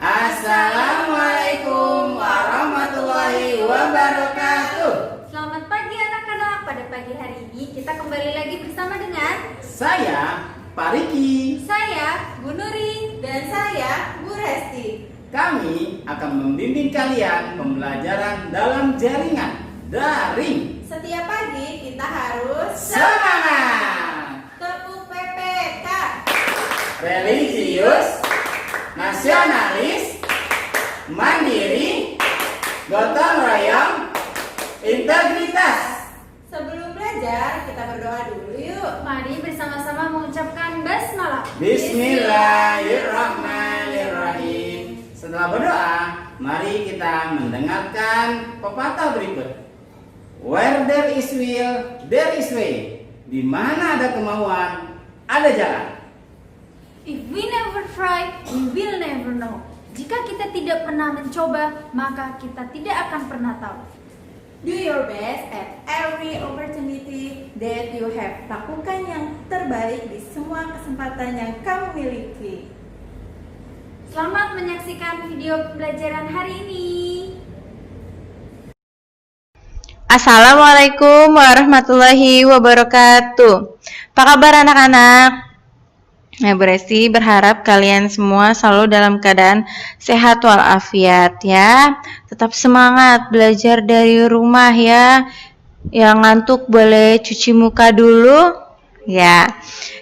Assalamualaikum warahmatullahi wabarakatuh. Selamat pagi anak-anak. Pada pagi hari ini kita kembali lagi bersama dengan Saya Pak Riki. saya Bu Nuri Dan saya Bu Resti. Kami akan membimbing kalian pembelajaran dalam jaringan daring. Setiap pagi kita harus Semangat! tepuk PPK. Religius, nasionalis, mandiri, gotong royong, integritas. Sebelum belajar kita berdoa dulu yuk. Mari bersama-sama mengucapkan basmalah. Bismillahirrahmanirrahim. Setelah berdoa, mari kita mendengarkan pepatah berikut. Where there is will, there is way. Di mana ada kemauan, ada jalan. If we never try, we will never know. Jika kita tidak pernah mencoba, maka kita tidak akan pernah tahu. Do your best at every opportunity that you have. Lakukan yang terbaik di semua kesempatan yang kamu miliki. Selamat menyaksikan video pembelajaran hari ini. Assalamualaikum warahmatullahi wabarakatuh. Apa kabar anak-anak? Nah, Bu Resti berharap kalian semua selalu dalam keadaan sehat walafiat ya. Tetap semangat belajar dari rumah ya. Yang ngantuk boleh cuci muka dulu ya.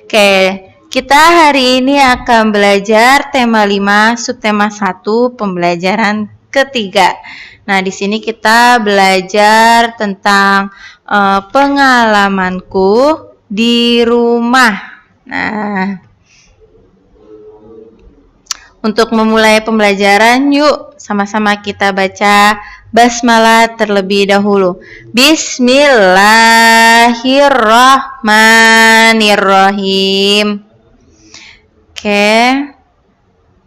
Oke, kita hari ini akan belajar tema 5 subtema 1 pembelajaran ketiga. Nah, di sini kita belajar tentang pengalamanku di rumah. Nah, untuk memulai pembelajaran, yuk sama-sama kita baca basmalah terlebih dahulu. Bismillahirrahmanirrahim. Oke.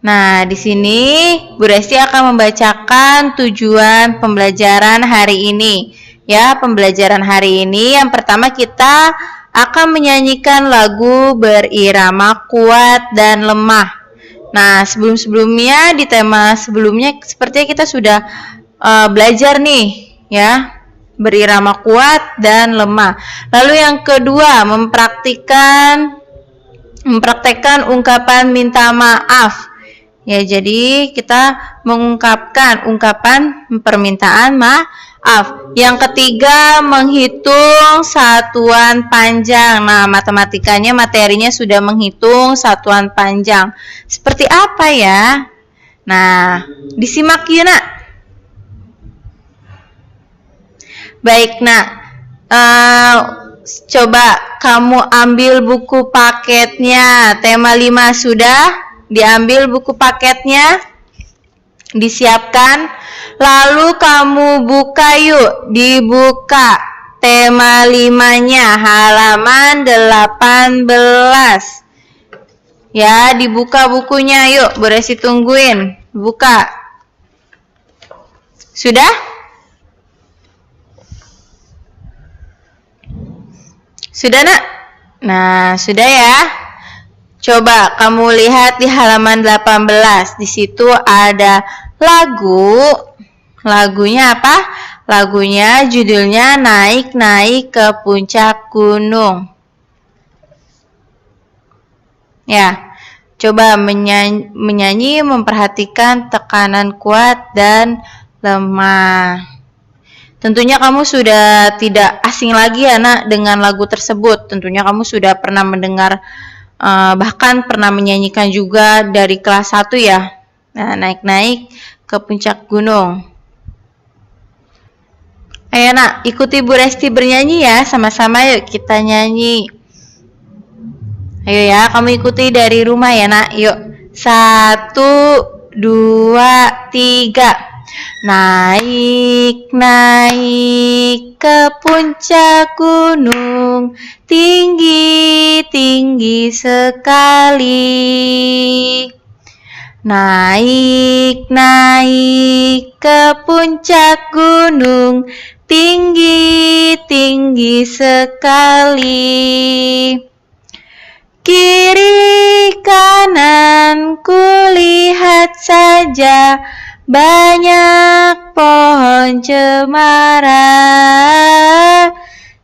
Nah, di sini Bu Resti akan membacakan tujuan pembelajaran hari ini. Ya, pembelajaran hari ini yang pertama kita akan menyanyikan lagu berirama kuat dan lemah. Nah, sebelumnya di tema sebelumnya sepertinya kita sudah belajar nih, ya, berirama kuat dan lemah. Lalu yang kedua, mempraktekkan ungkapan minta maaf. Ya, jadi kita mengungkapkan ungkapan permintaan maaf. Yang ketiga, menghitung satuan panjang. Nah, matematikanya materinya sudah menghitung satuan panjang. Seperti apa ya? Nah, disimak yuk, Nak. Baik, Nak. Coba kamu ambil buku paketnya. Tema 5 sudah diambil buku paketnya, disiapkan, lalu kamu buka yuk, dibuka tema 5-nya halaman 18 ya, dibuka bukunya yuk, Bu Resti tungguin, buka. Sudah? Sudah, Nak? Nah, sudah ya. Coba kamu lihat di halaman 18. Di situ ada lagu. Lagunya apa? Lagunya judulnya Naik-naik ke Puncak Gunung. Ya. Coba menyanyi memperhatikan tekanan kuat dan lemah. Tentunya kamu sudah tidak asing lagi ya, Nak, dengan lagu tersebut. Tentunya kamu sudah pernah mendengar, bahkan pernah menyanyikan juga dari kelas 1 ya. Nah, naik-naik ke puncak gunung. Ayo, Nak, ikuti Bu Resti bernyanyi ya. Sama-sama yuk kita nyanyi. Ayo ya, kamu ikuti dari rumah ya nak. Yuk, 1, 2, 3. Naik, naik ke puncak gunung, tinggi, tinggi sekali. Naik, naik ke puncak gunung, tinggi, tinggi sekali. Kiri kanan kulihat saja, banyak pohon cemara.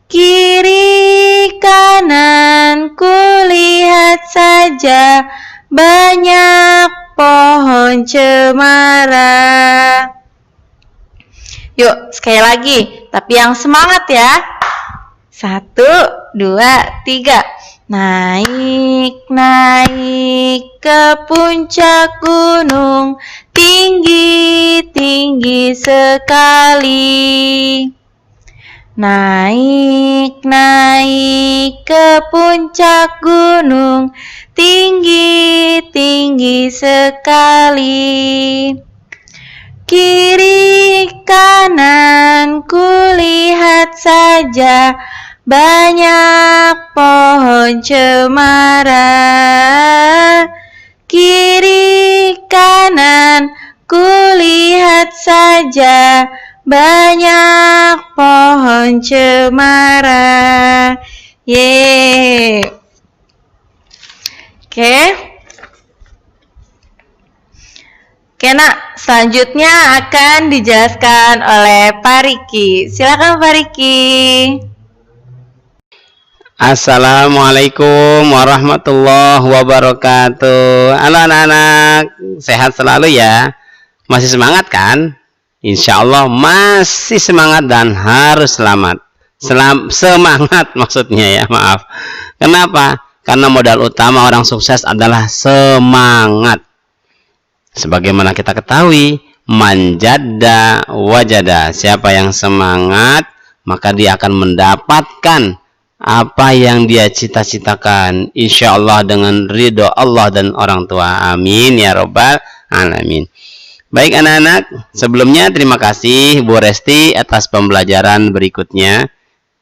Kiri kanan kulihat saja, banyak pohon cemara. Yuk, sekali lagi, tapi yang semangat ya. 1, 2, 3. Naik, naik ke puncak gunung, tinggi, tinggi sekali. Naik, naik ke puncak gunung, tinggi, tinggi sekali. Kiri kanan kulihat saja, banyak pohon cemara. Kiri kanan kulihat saja, banyak pohon cemara. Yeay. Oke. Oke nak, selanjutnya akan dijelaskan oleh Pak Riki. Silakan Pak Riki. Assalamualaikum warahmatullahi wabarakatuh. Halo anak-anak, sehat selalu ya. Masih semangat kan? Insya Allah masih semangat dan harus selamat. Semangat maksudnya ya, maaf. Kenapa? Karena modal utama orang sukses adalah semangat. Sebagaimana kita ketahui, manjada wajada. Siapa yang semangat, maka dia akan mendapatkan apa yang dia cita-citakan, insya Allah dengan ridho Allah dan orang tua. Amin ya robbal alamin. Baik anak-anak, sebelumnya terima kasih Bu Resti atas pembelajaran berikutnya.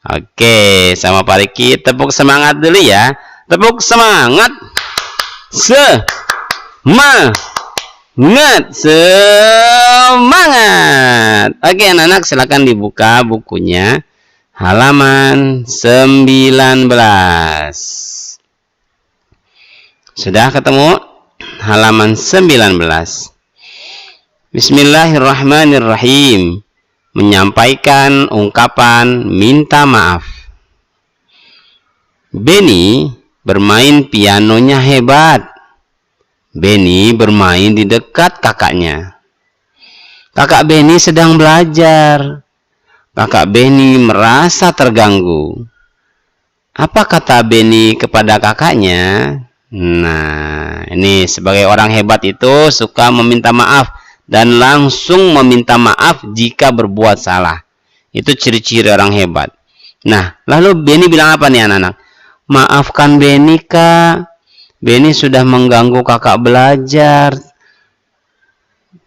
Oke, sama Pak Riki tepuk semangat dulu ya. Tepuk semangat. Semangat. Oke anak-anak, silakan dibuka bukunya. Halaman 19. Sudah ketemu? Halaman 19. Bismillahirrahmanirrahim. Menyampaikan ungkapan minta maaf. Benny bermain pianonya hebat. Benny bermain di dekat kakaknya. Kakak Benny sedang belajar. Kakak Benny merasa terganggu. Apa kata Benny kepada kakaknya? Nah, ini sebagai orang hebat itu suka meminta maaf dan langsung meminta maaf jika berbuat salah. Itu ciri-ciri orang hebat. Nah, lalu Benny bilang apa nih anak-anak? Maafkan Benny kak. Benny sudah mengganggu kakak belajar.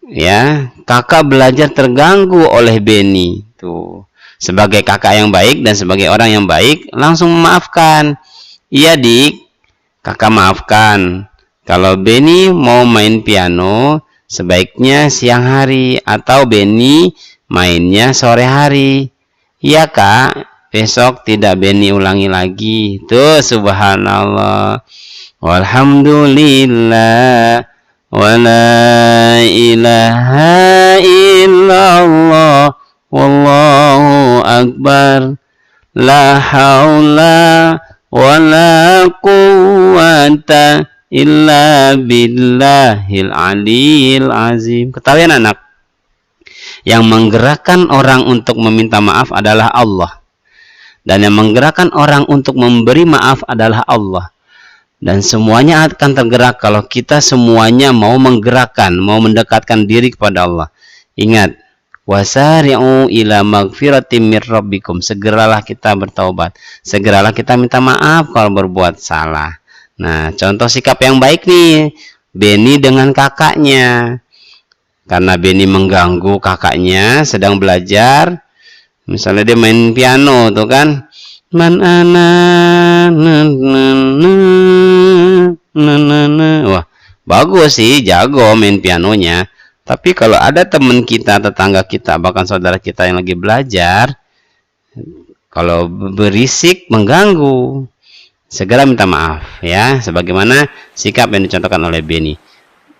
Ya, kakak belajar terganggu oleh Benny. Tuh, sebagai kakak yang baik dan sebagai orang yang baik, langsung memaafkan. Iya dik, kakak maafkan. Kalau Benny mau main piano, sebaiknya siang hari atau Benny mainnya sore hari. Iya kak, besok tidak Benny ulangi lagi. Tuh, subhanallah. Walhamdulillah. Wala ilaha illallah. Wallahu akbar. La haula wala quwwata illa billahil aliyil azim. Ketahuian anak, yang menggerakkan orang untuk meminta maaf adalah Allah, dan yang menggerakkan orang untuk memberi maaf adalah Allah. Dan semuanya akan tergerak kalau kita semuanya mau menggerakkan, mau mendekatkan diri kepada Allah. Ingat, wasari'u ila magfiratim mir rabbikum. Segeralah kita bertaubat. Segeralah kita minta maaf kalau berbuat salah. Nah, contoh sikap yang baik nih, Benny dengan kakaknya. Karena Benny mengganggu kakaknya sedang belajar. Misalnya dia main piano tuh kan. Man ana na na na na na na. Wah, bagus sih, jago main pianonya. Tapi kalau ada teman kita, tetangga kita, bahkan saudara kita yang lagi belajar, kalau berisik mengganggu, segera minta maaf ya, sebagaimana sikap yang dicontohkan oleh Benny.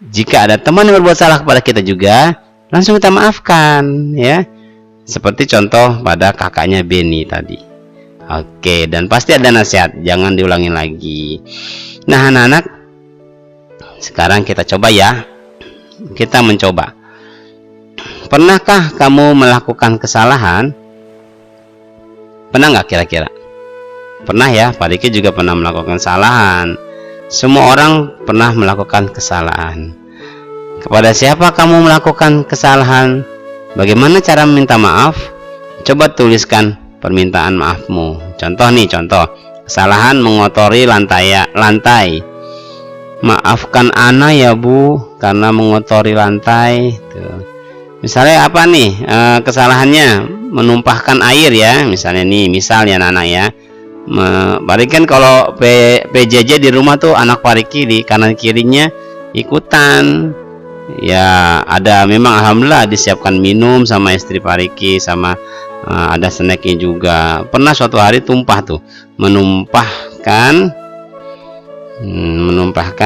Jika ada teman yang berbuat salah kepada kita juga, langsung kita maafkan ya. Seperti contoh pada kakaknya Benny tadi. Oke, dan pasti ada nasihat, jangan diulangi lagi. Nah, anak-anak, sekarang kita coba ya. Kita mencoba. Pernahkah kamu melakukan kesalahan? Pernah nggak kira-kira? Pernah ya, Pak Riki juga pernah melakukan kesalahan. Semua orang pernah melakukan kesalahan. Kepada siapa kamu melakukan kesalahan? Bagaimana cara meminta maaf? Coba tuliskan permintaan maafmu. Contoh nih, contoh. Kesalahan mengotori lantai. Maafkan Ana ya Bu, karena mengotori lantai. Tuh. Misalnya apa nih kesalahannya? Menumpahkan air ya, misalnya nih, misalnya Nana ya. Balikan kalau PJJ di rumah tuh anak Pariki di kanan kirinya ikutan. Ya ada, memang alhamdulillah disiapkan minum sama istri Pariki, sama ada snacknya juga. Pernah suatu hari tumpah tuh, menumpahkan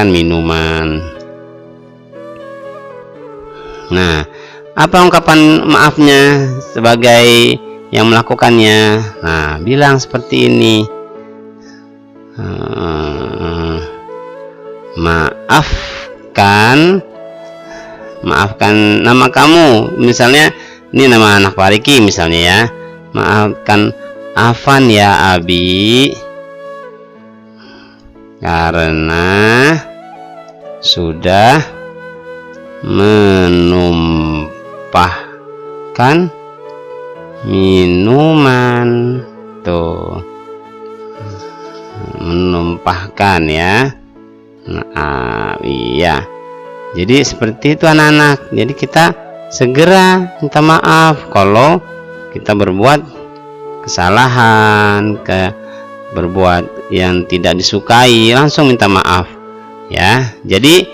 minuman. Nah, apa ungkapan maafnya sebagai yang melakukannya? Nah, bilang seperti ini. Maafkan nama kamu. Misalnya ini nama anak Pariki misalnya ya. Maafkan Afan ya Abi, karena sudah menumpahkan minuman. Tuh, menumpahkan ya. Nah, iya. Jadi seperti itu anak-anak. Jadi kita segera minta maaf kalau kita berbuat kesalahan, berbuat yang tidak disukai, langsung minta maaf ya. Jadi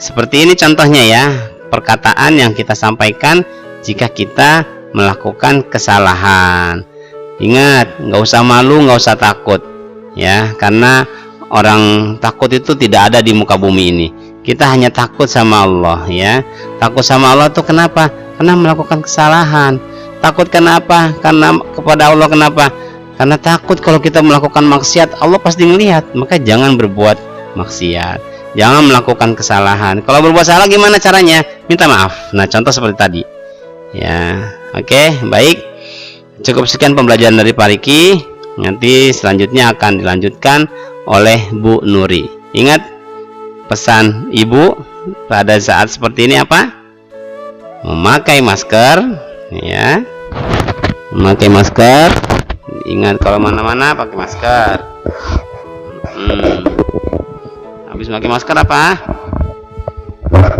seperti ini contohnya ya, perkataan yang kita sampaikan jika kita melakukan kesalahan. Ingat, nggak usah malu, nggak usah takut ya, karena orang takut itu tidak ada di muka bumi ini. Kita hanya takut sama Allah ya. Takut sama Allah tuh kenapa? Karena melakukan kesalahan. Takut kenapa? Karena kepada Allah. Kenapa? Karena takut kalau kita melakukan maksiat, Allah pasti ngelihat. Maka jangan berbuat maksiat, jangan melakukan kesalahan. Kalau berbuat salah gimana caranya? Minta maaf. Nah, contoh seperti tadi ya. Oke, baik, cukup sekian pembelajaran dari Pariki. Nanti selanjutnya akan dilanjutkan oleh Bu Nuri. Ingat pesan ibu pada saat seperti ini apa? Memakai masker ya, memakai masker. Ingat kalau mana-mana pakai masker. Habis pakai masker apa?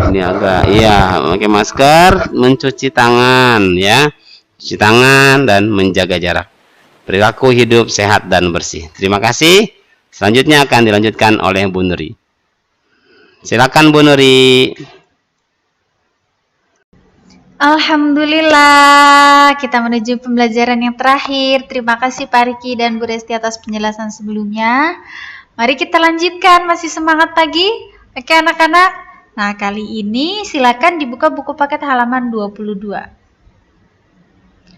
Ini agak, iya, memakai masker, mencuci tangan ya, cuci tangan dan menjaga jarak. Perilaku hidup sehat dan bersih. Terima kasih. Selanjutnya akan dilanjutkan oleh Bu Nuri. Silakan Bu Nuri. Alhamdulillah, kita menuju pembelajaran yang terakhir. Terima kasih Pak Riki dan Bu Resti atas penjelasan sebelumnya. Mari kita lanjutkan, masih semangat pagi? Oke anak-anak. Nah, kali ini silakan dibuka buku paket halaman 22.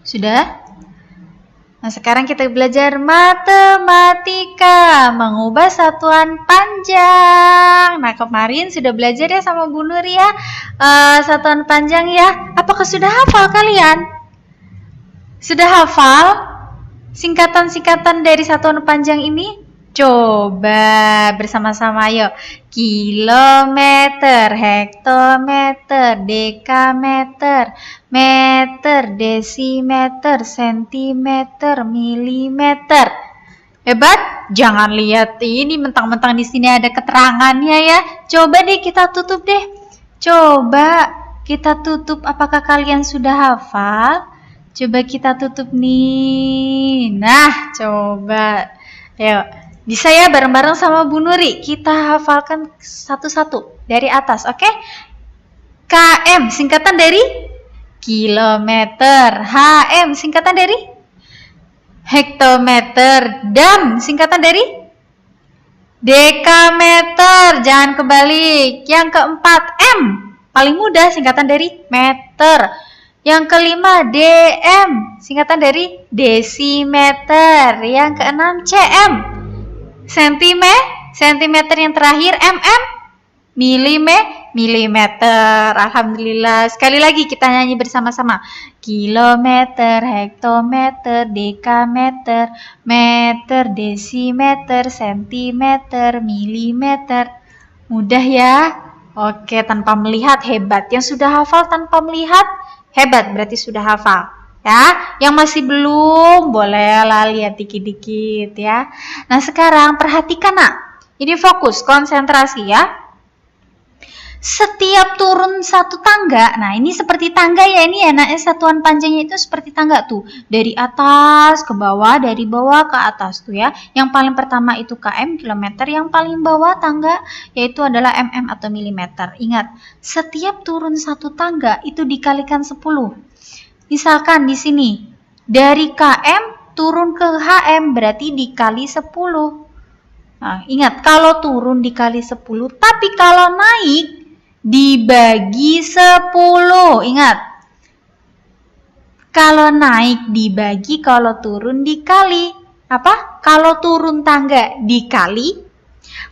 Sudah? Nah, sekarang kita belajar matematika, mengubah satuan panjang. Nah, kemarin sudah belajar ya sama Bu Nur ya, satuan panjang ya. Apakah sudah hafal kalian? Sudah hafal singkatan-singkatan dari satuan panjang ini? Coba bersama-sama ayo. Kilometer, hektometer, dekameter, meter, desimeter, sentimeter, milimeter. Hebat? Jangan lihat ini mentang-mentang di sini ada keterangannya ya. Coba deh kita tutup deh. Coba kita tutup. Apakah kalian sudah hafal? Coba kita tutup nih. Nah, coba. Ayo, bisa ya bareng-bareng sama Bu Nuri. Kita hafalkan satu-satu dari atas, oke? KM singkatan dari kilometer. HM singkatan dari hektometer. Dam singkatan dari dekameter. Jangan kebalik. Yang keempat, M paling mudah singkatan dari meter. Yang kelima, DM singkatan dari desimeter. Yang keenam, CM sentimeter. Yang terakhir, MM milimeter. Alhamdulillah. Sekali lagi kita nyanyi bersama-sama. Kilometer, hektometer, dekameter, meter, desimeter, sentimeter, milimeter. Mudah ya? Oke, tanpa melihat hebat. Yang sudah hafal tanpa melihat hebat, berarti sudah hafal. Ya, yang masih belum bolehlah lihat dikit-dikit ya. Nah, sekarang perhatikan nak. Ini fokus, konsentrasi ya. Setiap turun satu tangga, nah ini seperti tangga ya, ini enaknya satuan panjangnya itu seperti tangga tuh, dari atas ke bawah, dari bawah ke atas tuh ya. Yang paling pertama itu km, kilometer, yang paling bawah tangga yaitu adalah mm atau milimeter. Ingat, setiap turun satu tangga itu dikalikan 10. Misalkan di sini dari km turun ke hm berarti dikali 10. Nah, ingat kalau turun dikali 10, tapi kalau naik dibagi 10. Ingat, kalau naik dibagi, kalau turun dikali. Apa? Kalau turun tangga dikali,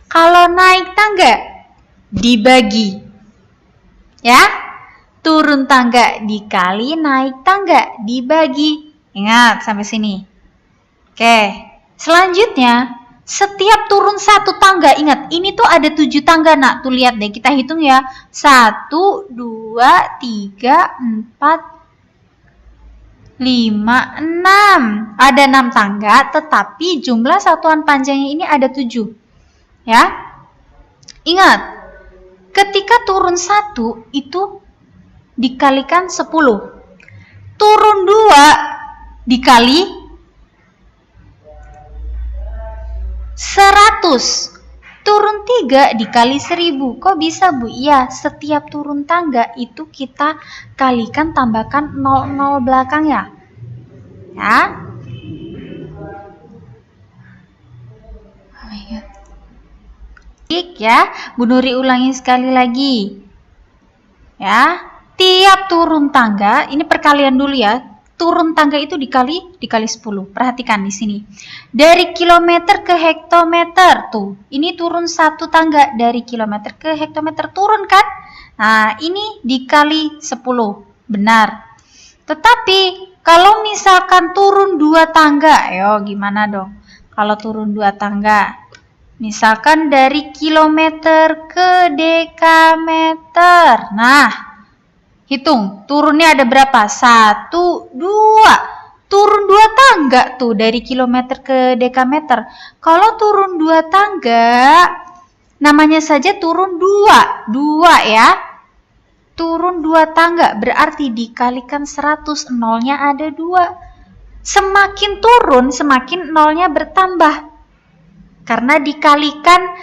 kalau naik tangga dibagi. Ya, turun tangga dikali, naik tangga dibagi. Ingat sampai sini. Oke, selanjutnya setiap turun satu tangga, ingat ini tuh ada 7 tangga nak, tuh lihat deh, kita hitung ya, 1, 2, 3, 4, 5, 6, ada 6 tangga, tetapi jumlah satuan panjangnya ini ada 7 ya. Ingat, ketika turun 1 itu dikalikan 10, turun 2 dikali 100, turun 3 dikali 1000. Kok bisa Bu? Iya, setiap turun tangga itu kita kalikan, tambahkan 00 belakangnya ya. Oh my God. Ya, Bu Nuri ulangi sekali lagi ya. Tiap turun tangga, ini perkalian dulu ya. Turun tangga itu dikali 10. Perhatikan di sini. Dari kilometer ke hektometer tuh. Ini turun satu tangga dari kilometer ke hektometer, turun kan? Nah, ini dikali 10. Benar. Tetapi kalau misalkan turun 2 tangga, ayo gimana dong? Kalau turun 2 tangga. Misalkan dari kilometer ke dekameter. Nah, hitung, turunnya ada berapa? 1, 2. Turun 2 tangga tuh dari kilometer ke dekameter. Kalau turun 2 tangga, namanya saja turun 2. 2 ya. Turun 2 tangga berarti dikalikan 100, nolnya ada 2. Semakin turun, semakin nolnya bertambah. Karena dikalikan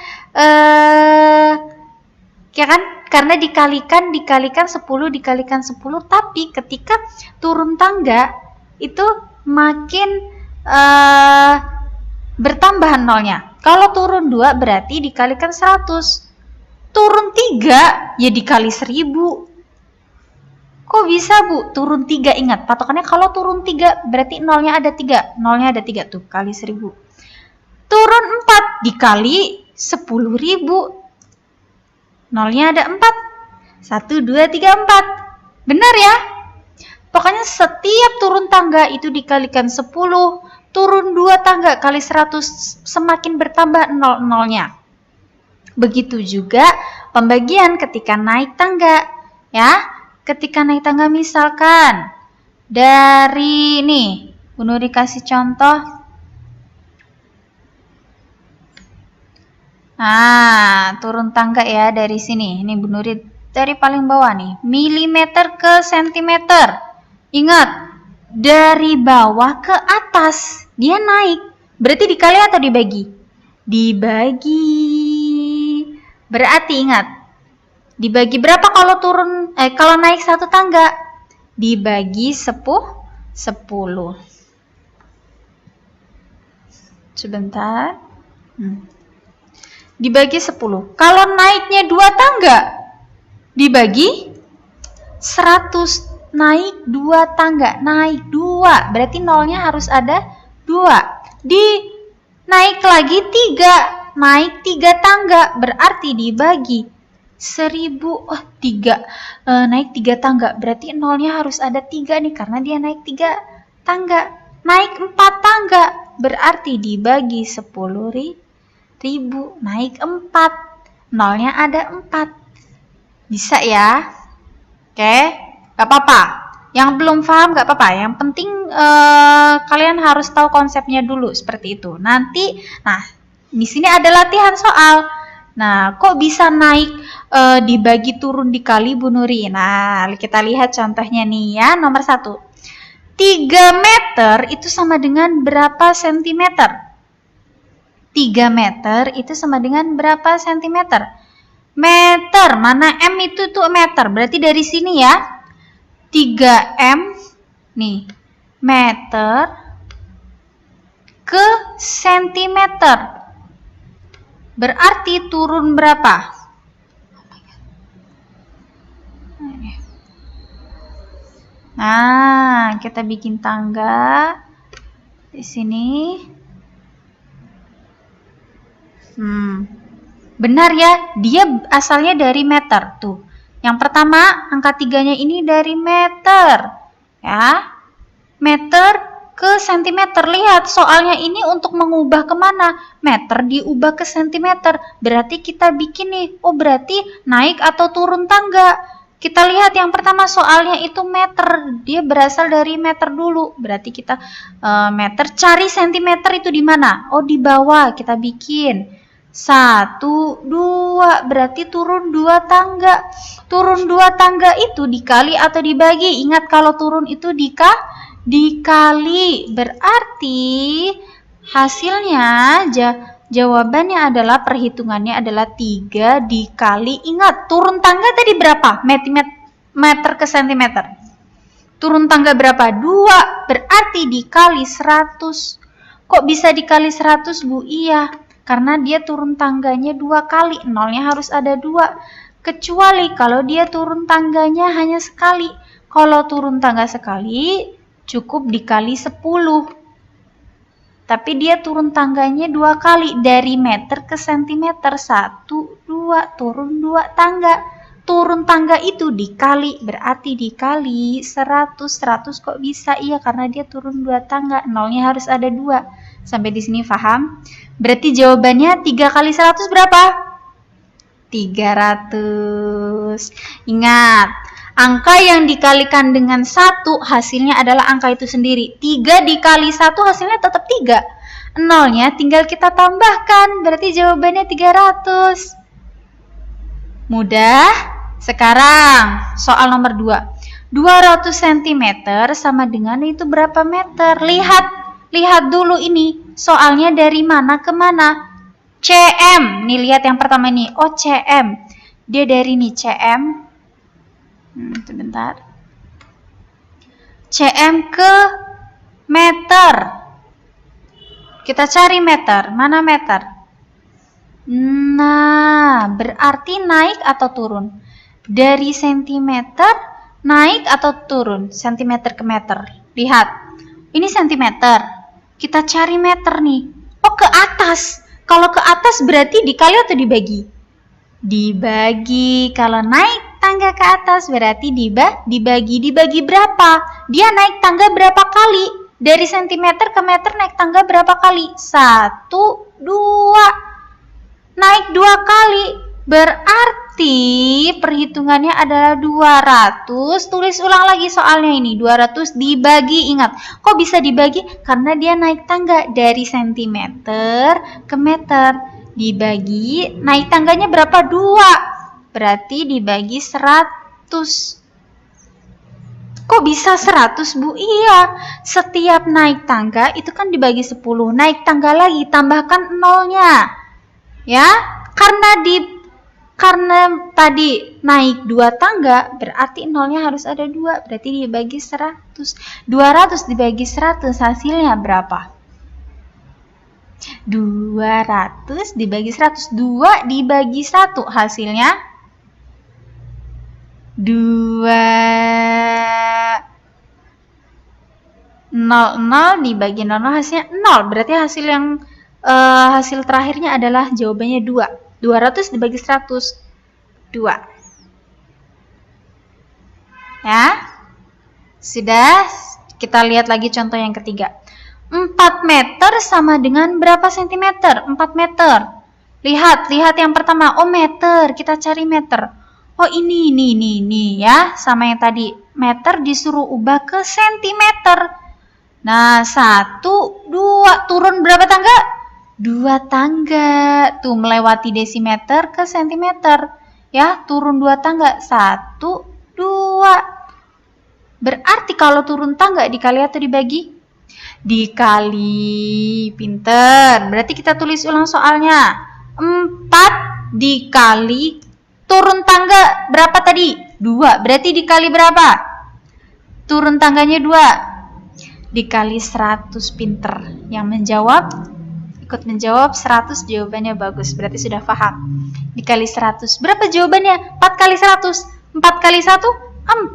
ya kan? Karena dikalikan 10 dikalikan 10, tapi ketika turun tangga itu makin bertambah nolnya. Kalau turun 2 berarti dikalikan 100. Turun 3 ya dikali 1000. Kok bisa Bu? Turun 3, ingat patokannya kalau turun 3 berarti nolnya ada 3. Nolnya ada 3 tuh, kali 1000. Turun 4 dikali 10.000. Nolnya ada 4. 1, 2, 3, 4. Benar ya? Pokoknya setiap turun tangga itu dikalikan 10. Turun 2 tangga kali 100, semakin bertambah nol-nolnya. Begitu juga pembagian ketika naik tangga. Ya, ketika naik tangga misalkan dari nih, Bu Nuri kasih contoh. Nah, turun tangga ya dari sini. Ini Bu Nuri dari paling bawah nih. Milimeter ke sentimeter. Ingat, dari bawah ke atas. Dia naik. Berarti dikali atau dibagi? Dibagi. Berarti ingat, dibagi berapa kalau kalau naik satu tangga? Dibagi 10. Sebentar. Dibagi 10. Kalau naiknya 2 tangga, dibagi 100. Naik 2 tangga, naik 2. Berarti nolnya harus ada 2. Naik lagi 3, naik 3 tangga, berarti dibagi 1000. Oh, 3. Naik 3 tangga, berarti nolnya harus ada 3 nih, karena dia naik 3 tangga. Naik 4 tangga, berarti dibagi 10.000. Naik 4, nolnya ada 4. Bisa ya? Oke, gak apa-apa. Yang belum paham gak apa-apa. Yang penting kalian harus tahu konsepnya dulu seperti itu. Nanti, nah di sini ada latihan soal. Nah, kok bisa naik dibagi turun dikali Bu Nuri? Nah, kita lihat contohnya nih ya. Nomor 1. 3 meter itu sama dengan berapa sentimeter? 3 meter itu sama dengan berapa sentimeter? Meter, mana M itu tuh meter. Berarti dari sini ya. 3M nih. Meter ke sentimeter. Berarti turun berapa? Nah, kita bikin tangga di sini. Benar ya, dia asalnya dari meter tuh. Yang pertama, angka 3-nya ini dari meter. Ya. Meter ke sentimeter. Lihat, soalnya ini untuk mengubah kemana? Meter diubah ke sentimeter. Berarti kita bikin nih, oh berarti naik atau turun tangga. Kita lihat yang pertama soalnya itu meter. Dia berasal dari meter dulu. Berarti kita meter, cari sentimeter itu di mana? Oh di bawah, kita bikin. 1, 2, berarti turun 2 tangga. Turun 2 tangga itu dikali atau dibagi? Ingat kalau turun itu dikali. Berarti hasilnya jawabannya adalah, perhitungannya adalah 3 dikali. Ingat, turun tangga tadi berapa? Meter ke sentimeter. Turun tangga berapa? 2. Berarti dikali 100. Kok bisa dikali 100, Bu? Iya. Karena dia turun tangganya 2 kali, nolnya harus ada 2. Kecuali kalau dia turun tangganya hanya sekali. Kalau turun tangga sekali, cukup dikali 10. Tapi dia turun tangganya 2 kali, dari meter ke sentimeter. 1, 2, turun 2 tangga. Turun tangga itu dikali, berarti dikali 100. 100 kok bisa? Iya, karena dia turun 2 tangga, nolnya harus ada 2. Sampai di sini paham? Berarti jawabannya 3 kali 100 berapa? 300. Ingat, angka yang dikalikan dengan 1 hasilnya adalah angka itu sendiri. 3 dikali 1 hasilnya tetap 3. Nolnya tinggal kita tambahkan, berarti jawabannya 300. Mudah? Sekarang soal nomor 2. 200 cm sama dengan itu berapa meter? Lihat dulu ini, soalnya dari mana ke mana? CM, nih lihat yang pertama ini, oh CM, dia dari nih CM, sebentar, CM ke meter, kita cari meter, mana meter? Nah, berarti naik atau turun? Dari sentimeter, naik atau turun? Sentimeter ke meter, lihat, ini sentimeter. Kita cari meter nih. Oh, ke atas. Kalau ke atas berarti dikali atau dibagi? Dibagi. Kalau naik tangga ke atas berarti dibagi. Dibagi berapa? Dia naik tangga berapa kali? Dari sentimeter ke meter naik tangga berapa kali? 1, 2. Naik 2 kali. Berarti perhitungannya adalah 200. Tulis ulang lagi soalnya ini. 200 dibagi. Ingat, kok bisa dibagi? Karena dia naik tangga dari sentimeter ke meter. dibagi, naik tangganya berapa? 2. Berarti dibagi 100. Kok bisa 100, Bu? Iya, setiap naik tangga itu kan dibagi 10. Naik tangga lagi, tambahkan nolnya. Ya, karena tadi naik 2 tangga, berarti nolnya harus ada 2. Berarti dibagi 100. 200 dibagi 100, hasilnya berapa? 200 dibagi 100. 2 dibagi 1, hasilnya 0 dibagi 0 hasilnya 0. Berarti hasil terakhirnya adalah jawabannya 2. 200 dibagi 100, 2. Ya. Sudah, kita lihat lagi contoh yang ketiga. 4 meter sama dengan berapa sentimeter? 4 meter. Lihat yang pertama. Oh, meter. Kita cari meter. Oh, ini ya, sama yang tadi. Meter disuruh ubah ke sentimeter. Nah, 1, 2, turun berapa tangga? 2 tangga. Tuh, melewati desimeter ke sentimeter. Ya, turun 2 tangga. 1, 2. Berarti kalau turun tangga dikali atau dibagi? Dikali. Pinter. Berarti kita tulis ulang soalnya. 4 dikali turun tangga berapa tadi? 2. Berarti dikali berapa? Turun tangganya 2. Dikali 100. Pinter. Yang menjawab, ikut menjawab 100, jawabannya bagus. Berarti sudah paham. Dikali 100. Berapa jawabannya? 4 kali 100. 4 kali 1,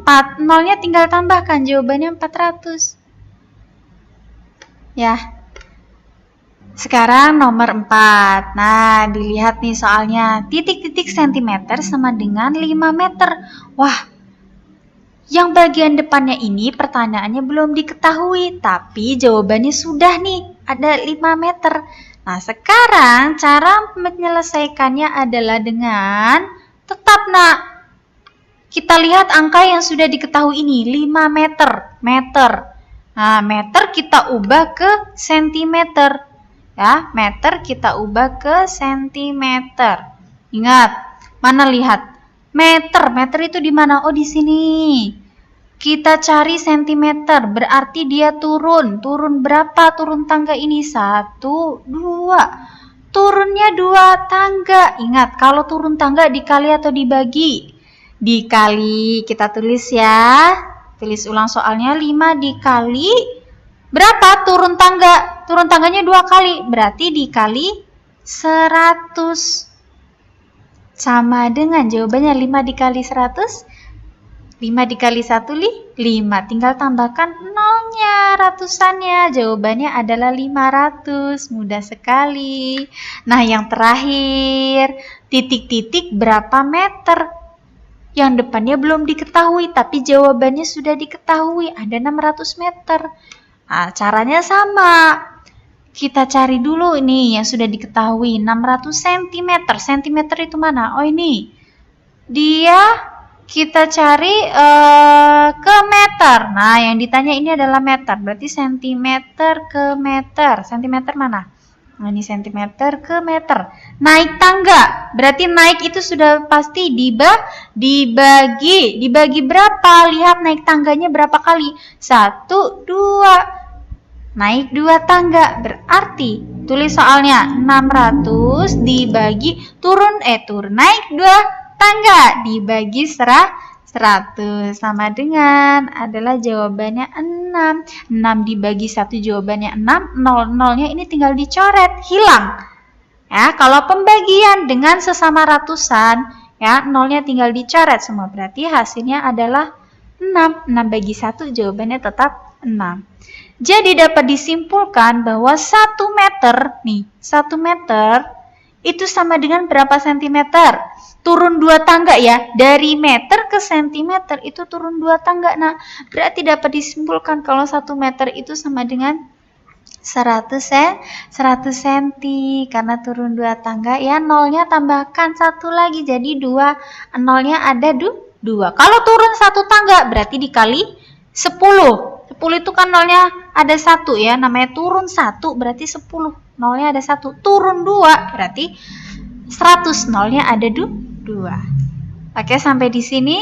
4. Nolnya tinggal tambahkan. Jawabannya 400. Ya. Sekarang nomor 4. Nah, dilihat nih soalnya. Titik-titik sentimeter sama dengan 5 meter. Wah, yang bagian depannya ini pertanyaannya belum diketahui, tapi jawabannya sudah nih, ada 5 meter. Nah, sekarang cara menyelesaikannya adalah dengan tetap, nak, kita lihat angka yang sudah diketahui ini, 5 meter. Nah, meter kita ubah ke sentimeter. Ya, meter kita ubah ke sentimeter. Ingat, mana lihat? Meter itu di mana? Oh, di sini. Kita cari sentimeter, berarti dia turun. Turun berapa turun tangga ini? 1, 2. Turunnya 2 tangga. Ingat, kalau turun tangga dikali atau dibagi? Dikali. Kita tulis ya. Tulis ulang soalnya. 5 dikali berapa turun tangga? Turun tangganya 2 kali. Berarti dikali 100. Sama dengan jawabannya 5 dikali 100. 5 dikali 1, 5. Tinggal tambahkan nolnya, ratusannya. Jawabannya adalah 500. Mudah sekali. Nah, yang terakhir. Titik-titik berapa meter? Yang depannya belum diketahui, tapi jawabannya sudah diketahui. Ada 600 meter. Nah, caranya sama. Kita cari dulu ini yang sudah diketahui. 600 cm. Sentimeter itu mana? Oh, ini. Dia kita cari ke meter. Nah, yang ditanya ini adalah meter. Berarti sentimeter ke meter. Sentimeter mana? Nah, ini sentimeter ke meter. Naik tangga. Berarti naik itu sudah pasti dibagi. Dibagi berapa? Lihat naik tangganya berapa kali? 1, 2. Naik 2 tangga. Berarti tulis soalnya 600 dibagi turun naik 2 tangga dibagi 100 sama dengan adalah jawabannya 6. 6 dibagi 1 jawabannya 6. 0-nya ini tinggal dicoret, hilang. Ya, kalau pembagian dengan sesama ratusan, ya, nolnya tinggal dicoret semua. Berarti hasilnya adalah 6. 6 bagi 1 jawabannya tetap 6. Jadi dapat disimpulkan bahwa 1 meter, nih, 1 meter itu sama dengan berapa sentimeter? Turun 2 tangga ya. Dari meter ke sentimeter itu turun 2 tangga. Nah, berarti dapat disimpulkan kalau 1 meter itu sama dengan 100 cm karena turun 2 tangga ya. Nolnya tambahkan 1 lagi jadi 2. Nolnya ada 2. Kalau turun 1 tangga berarti dikali 10. 10 itu kan nolnya ada 1 ya. Namanya turun 1 berarti 10. nolnya ada 1, turun 2, berarti 100, nolnya ada 2. Oke, sampai di sini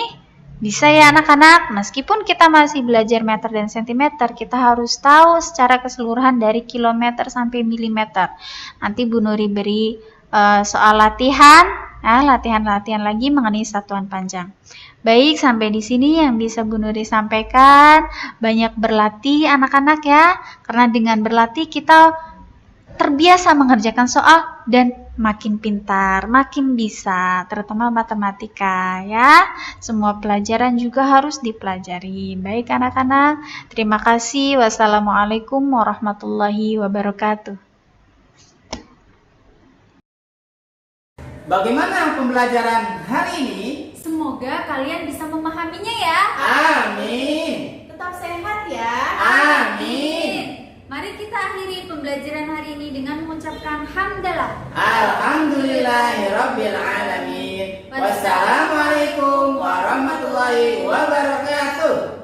bisa ya anak-anak? Meskipun kita masih belajar meter dan sentimeter, kita harus tahu secara keseluruhan dari kilometer sampai milimeter. Nanti Bu Nuri beri soal latihan, latihan-latihan lagi mengenai satuan panjang. Baik, sampai di sini yang bisa Bu Nuri sampaikan. Banyak berlatih anak-anak ya, karena dengan berlatih kita terbiasa mengerjakan soal dan makin pintar, makin bisa, terutama matematika ya. Semua pelajaran juga harus dipelajari. Baik anak-anak, terima kasih. Wassalamualaikum warahmatullahi wabarakatuh. Bagaimana pembelajaran hari ini? Semoga kalian bisa memahaminya ya. Amin. Tetap sehat ya. Amin. Mari kita akhiri pembelajaran hari ini dengan mengucapkan hamdalah. Alhamdulillahirabbil alamin. Wassalamualaikum warahmatullahi wabarakatuh.